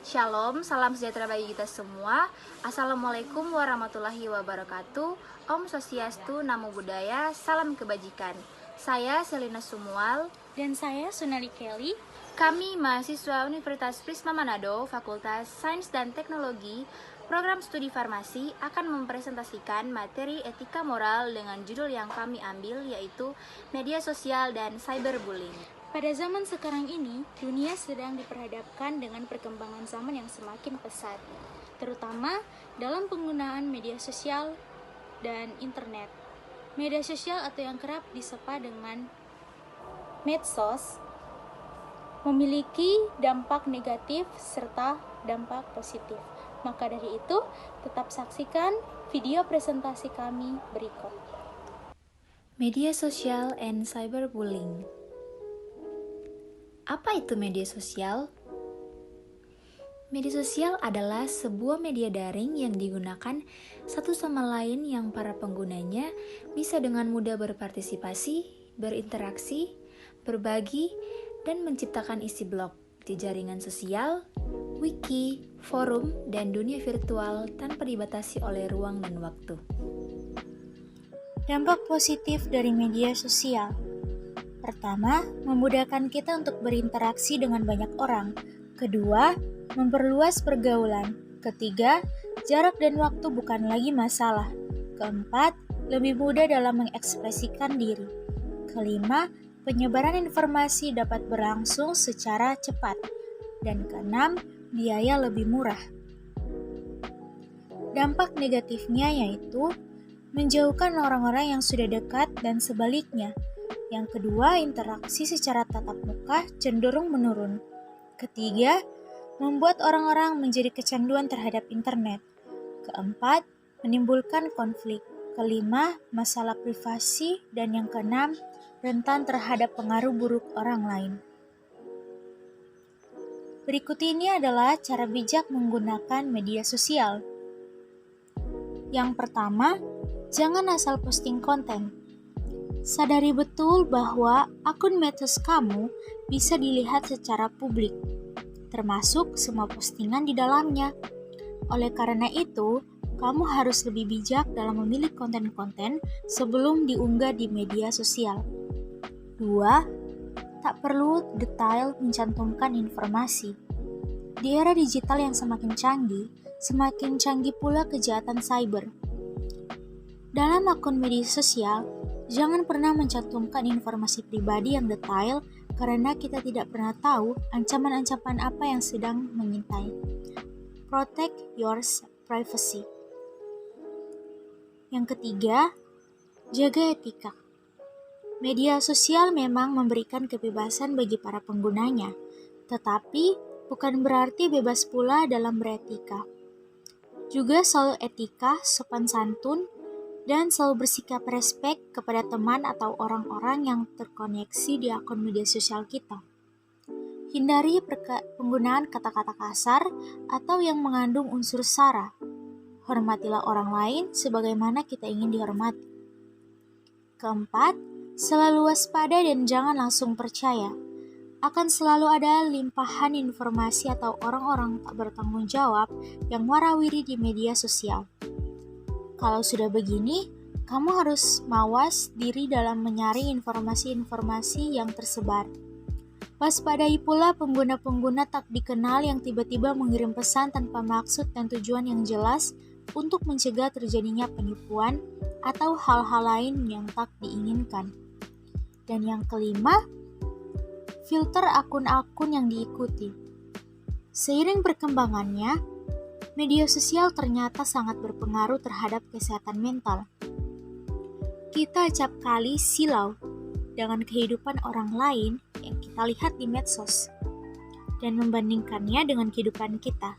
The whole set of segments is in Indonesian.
Shalom, salam sejahtera bagi kita semua. Assalamualaikum warahmatullahi wabarakatuh. Om Swastiastu, Namo Buddhaya, salam kebajikan. Saya Selina Sumual. Dan saya Sunali Kelly. Kami mahasiswa Universitas Prisma Manado, Fakultas Sains dan Teknologi, Program Studi Farmasi akan mempresentasikan materi etika moral dengan judul yang kami ambil, yaitu media sosial dan cyberbullying. Pada zaman sekarang ini, dunia sedang diperhadapkan dengan perkembangan zaman yang semakin pesat, terutama dalam penggunaan media sosial dan internet. Media sosial atau yang kerap disapa dengan medsos memiliki dampak negatif serta dampak positif. Maka dari itu, tetap saksikan video presentasi kami berikut. Media sosial and cyberbullying. Apa itu media sosial? Media sosial adalah sebuah media daring yang digunakan satu sama lain yang para penggunanya bisa dengan mudah berpartisipasi, berinteraksi, berbagi, dan menciptakan isi blog di jaringan sosial, wiki, forum, dan dunia virtual tanpa dibatasi oleh ruang dan waktu. Dampak positif dari media sosial. Pertama, memudahkan kita untuk berinteraksi dengan banyak orang. Kedua, memperluas pergaulan. Ketiga, jarak dan waktu bukan lagi masalah. Keempat, lebih mudah dalam mengekspresikan diri. Kelima, penyebaran informasi dapat berlangsung secara cepat. Dan keenam, biaya lebih murah. Dampak negatifnya yaitu menjauhkan orang-orang yang sudah dekat dan sebaliknya. Yang kedua, interaksi secara tatap muka cenderung menurun. Ketiga, membuat orang-orang menjadi kecanduan terhadap internet. Keempat, menimbulkan konflik. Kelima, masalah privasi. Dan yang keenam, rentan terhadap pengaruh buruk orang lain. Berikut ini adalah cara bijak menggunakan media sosial. Yang pertama, jangan asal posting konten. Sadari betul bahwa akun medsos kamu bisa dilihat secara publik, termasuk semua postingan di dalamnya. Oleh karena itu, kamu harus lebih bijak dalam memilih konten-konten sebelum diunggah di media sosial. 2. Tak perlu detail mencantumkan informasi. Di era digital yang semakin canggih pula kejahatan cyber. Dalam akun media sosial, jangan pernah mencantumkan informasi pribadi yang detail karena kita tidak pernah tahu ancaman-ancaman apa yang sedang mengintai. Protect your privacy. Yang ketiga, jaga etika. Media sosial memang memberikan kebebasan bagi para penggunanya, tetapi bukan berarti bebas pula dalam beretika. Juga selalu etika, sopan santun, dan selalu bersikap respek kepada teman atau orang-orang yang terkoneksi di akun media sosial kita. Hindari penggunaan kata-kata kasar atau yang mengandung unsur sara. Hormatilah orang lain sebagaimana kita ingin dihormati. Keempat, selalu waspada dan jangan langsung percaya. Akan selalu ada limpahan informasi atau orang-orang tak bertanggung jawab yang warawiri di media sosial. Kalau sudah begini, kamu harus mawas diri dalam menyaring informasi-informasi yang tersebar. Waspadai pula pengguna-pengguna tak dikenal yang tiba-tiba mengirim pesan tanpa maksud dan tujuan yang jelas untuk mencegah terjadinya penipuan atau hal-hal lain yang tak diinginkan. Dan yang kelima, filter akun-akun yang diikuti. Seiring perkembangannya, media sosial ternyata sangat berpengaruh terhadap kesehatan mental. Kita acap kali silau dengan kehidupan orang lain yang kita lihat di medsos dan membandingkannya dengan kehidupan kita.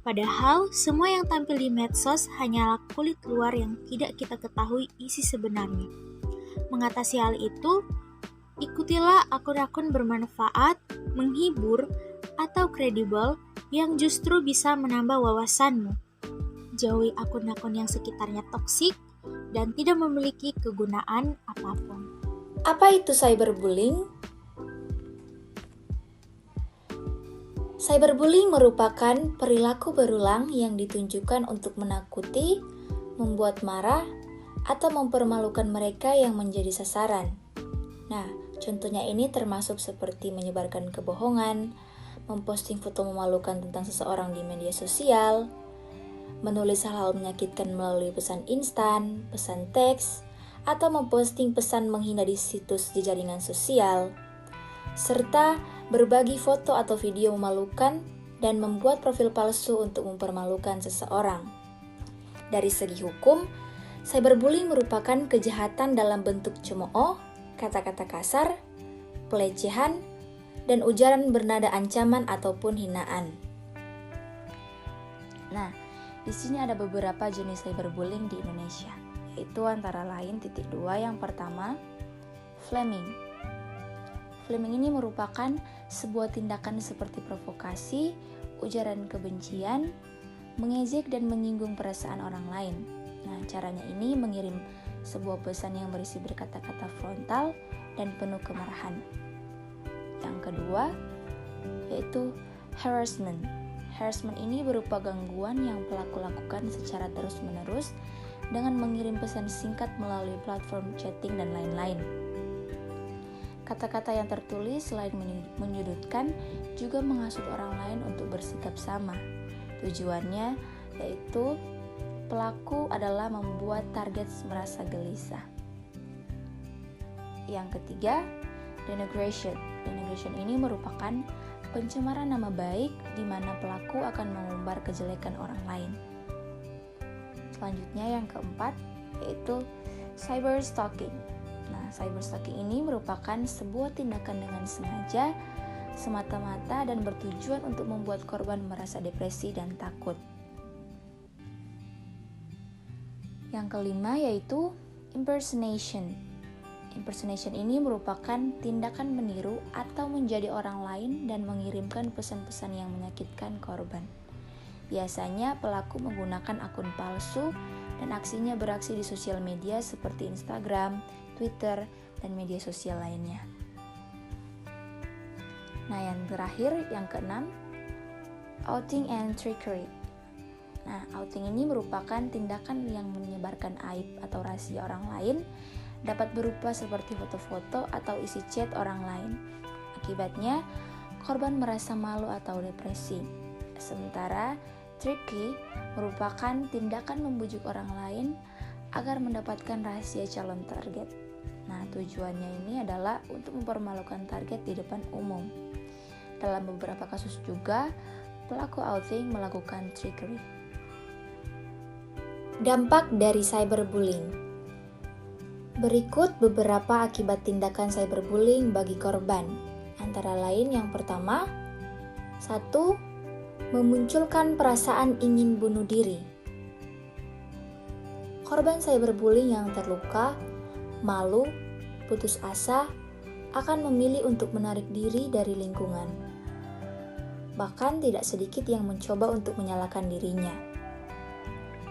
Padahal semua yang tampil di medsos hanyalah kulit luar yang tidak kita ketahui isi sebenarnya. Mengatasi hal itu, ikutilah akun-akun bermanfaat, menghibur, atau kredibel yang justru bisa menambah wawasanmu. Jauhi akun-akun yang sekitarnya toksik dan tidak memiliki kegunaan apapun. Apa itu cyberbullying? Cyberbullying merupakan perilaku berulang yang ditunjukkan untuk menakuti, membuat marah, atau mempermalukan mereka yang menjadi sasaran. Nah, contohnya ini termasuk seperti menyebarkan kebohongan, memposting foto memalukan tentang seseorang di media sosial, menulis hal-hal menyakitkan melalui pesan instan, pesan teks, atau memposting pesan menghina di situs di jaringan sosial, serta berbagi foto atau video memalukan dan membuat profil palsu untuk mempermalukan seseorang. Dari segi hukum, cyberbullying merupakan kejahatan dalam bentuk cemooh, kata-kata kasar, pelecehan, dan ujaran bernada ancaman ataupun hinaan. Nah, di sini ada beberapa jenis cyberbullying di Indonesia, yaitu antara lain titik 2 yang pertama, flaming. Flaming ini merupakan sebuah tindakan seperti provokasi, ujaran kebencian, mengejek dan menyinggung perasaan orang lain. Nah, caranya ini mengirim sebuah pesan yang berisi berkata-kata frontal dan penuh kemarahan. Yang kedua, yaitu harassment. Harassment ini berupa gangguan yang pelaku lakukan secara terus-menerus dengan mengirim pesan singkat melalui platform chatting dan lain-lain. Kata-kata yang tertulis selain menyudutkan juga menghasut orang lain untuk bersikap sama. Tujuannya yaitu pelaku adalah membuat target merasa gelisah. Yang ketiga, denigration. Denigration ini merupakan pencemaran nama baik di mana pelaku akan mengumbar kejelekan orang lain. Selanjutnya yang keempat, yaitu cyberstalking. Nah, cyberstalking ini merupakan sebuah tindakan dengan sengaja, semata-mata dan bertujuan untuk membuat korban merasa depresi dan takut. Yang kelima yaitu impersonation. Impersonation ini merupakan tindakan meniru atau menjadi orang lain dan mengirimkan pesan-pesan yang menyakitkan korban. Biasanya pelaku menggunakan akun palsu dan aksinya beraksi di sosial media seperti Instagram, Twitter, dan media sosial lainnya. Nah, yang terakhir, yang keenam, outing and trickery. Nah, outing ini merupakan tindakan yang menyebarkan aib atau rahasia orang lain, dapat berupa seperti foto-foto atau isi chat orang lain. Akibatnya, korban merasa malu atau depresi. Sementara tricky merupakan tindakan membujuk orang lain agar mendapatkan rahasia calon target. Nah, tujuannya ini adalah untuk mempermalukan target di depan umum. Dalam beberapa kasus juga, pelaku outing melakukan trickery. Dampak dari cyberbullying. Berikut beberapa akibat tindakan cyberbullying bagi korban. Antara lain yang pertama, 1. Memunculkan perasaan ingin bunuh diri. Korban cyberbullying yang terluka, malu, putus asa, akan memilih untuk menarik diri dari lingkungan. Bahkan tidak sedikit yang mencoba untuk menyalahkan dirinya.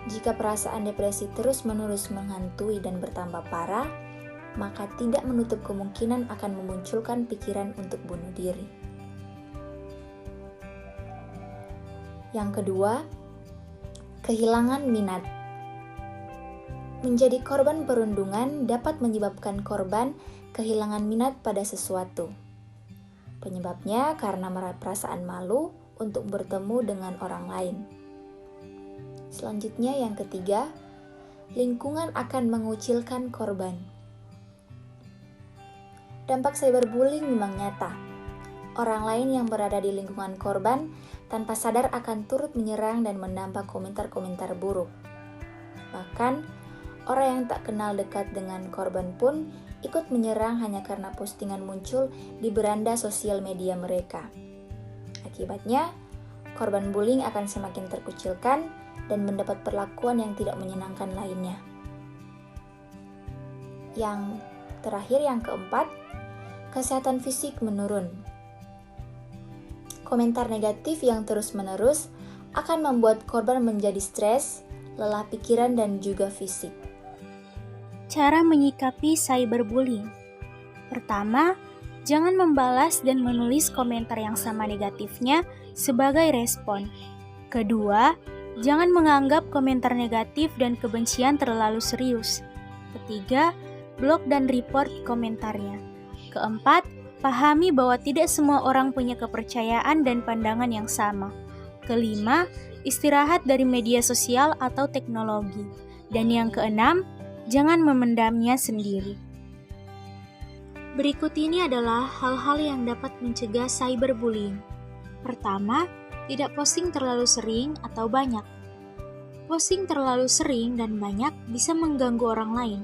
Jika perasaan depresi terus-menerus menghantui dan bertambah parah, maka tidak menutup kemungkinan akan memunculkan pikiran untuk bunuh diri. Yang kedua, kehilangan minat. Menjadi korban perundungan dapat menyebabkan korban kehilangan minat pada sesuatu. Penyebabnya karena perasaan malu untuk bertemu dengan orang lain. Selanjutnya yang ketiga, lingkungan akan mengucilkan korban. Dampak cyberbullying memang nyata. Orang lain yang berada di lingkungan korban tanpa sadar akan turut menyerang dan menambah komentar-komentar buruk. Bahkan, orang yang tak kenal dekat dengan korban pun ikut menyerang hanya karena postingan muncul di beranda sosial media mereka. Akibatnya, korban bullying akan semakin terkucilkan dan mendapat perlakuan yang tidak menyenangkan lainnya. Yang terakhir, yang keempat, kesehatan fisik menurun. Komentar negatif yang terus-menerus akan membuat korban menjadi stres, lelah pikiran, dan juga fisik. Cara menyikapi cyberbullying. Pertama, Jangan membalas dan menulis komentar yang sama negatifnya sebagai respon. Kedua, jangan menganggap komentar negatif dan kebencian terlalu serius. Ketiga, blok dan report komentarnya. Keempat, pahami bahwa tidak semua orang punya kepercayaan dan pandangan yang sama. Kelima, istirahat dari media sosial atau teknologi. Dan yang keenam, jangan memendamnya sendiri. Berikut ini adalah hal-hal yang dapat mencegah cyberbullying. Pertama, tidak posting terlalu sering atau banyak. Posting terlalu sering dan banyak bisa mengganggu orang lain.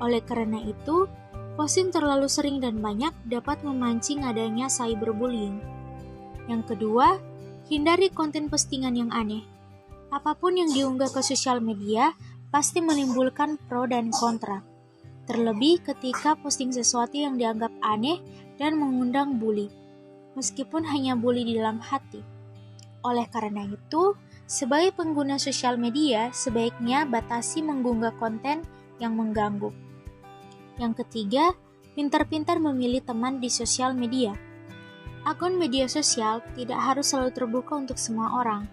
Oleh karena itu, posting terlalu sering dan banyak dapat memancing adanya cyberbullying. Yang kedua, hindari konten postingan yang aneh. Apapun yang diunggah ke sosial media pasti menimbulkan pro dan kontra. Terlebih ketika posting sesuatu yang dianggap aneh dan mengundang bully, meskipun hanya bully di dalam hati. Oleh karena itu, sebagai pengguna sosial media, sebaiknya batasi mengunggah konten yang mengganggu. Yang ketiga, pintar-pintar memilih teman di sosial media. Akun media sosial tidak harus selalu terbuka untuk semua orang.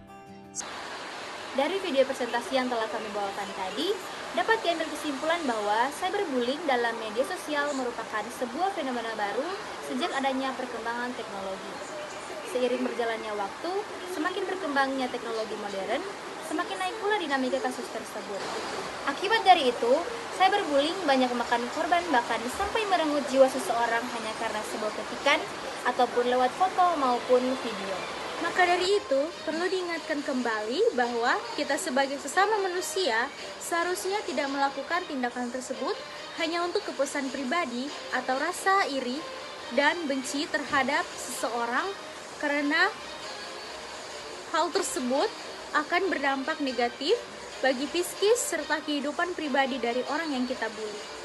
Dari video presentasi yang telah kami bawakan tadi, dapat diambil kesimpulan bahwa cyberbullying dalam media sosial merupakan sebuah fenomena baru sejak adanya perkembangan teknologi. Seiring berjalannya waktu, semakin berkembangnya teknologi modern, semakin naik pula dinamika kasus tersebut. Akibat dari itu, cyberbullying banyak memakan korban bahkan sampai merenggut jiwa seseorang hanya karena sebuah ketikan ataupun lewat foto maupun video. Maka dari itu, perlu diingatkan kembali bahwa kita sebagai sesama manusia seharusnya tidak melakukan tindakan tersebut hanya untuk kepuasan pribadi atau rasa iri dan benci terhadap seseorang, karena hal tersebut akan berdampak negatif bagi psikis serta kehidupan pribadi dari orang yang kita bully.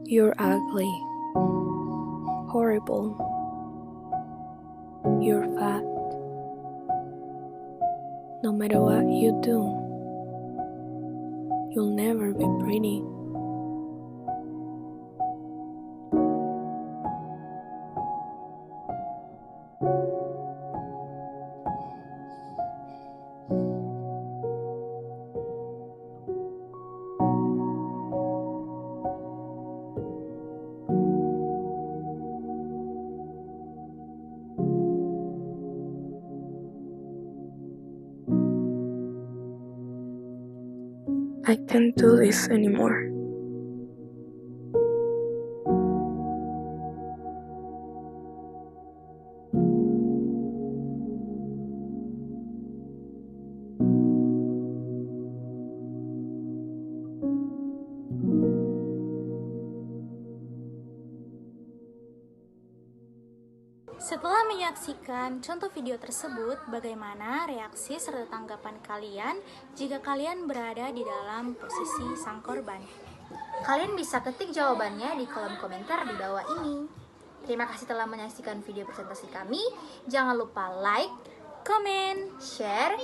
You're ugly. Horrible. You're fat. No matter what you do, you'll never be pretty. I can't do this anymore. Setelah menyaksikan contoh video tersebut, bagaimana reaksi serta tanggapan kalian jika kalian berada di dalam posisi sang korban? Kalian bisa ketik jawabannya di kolom komentar di bawah ini. Terima kasih telah menyaksikan video presentasi kami. Jangan lupa like, Komen, share,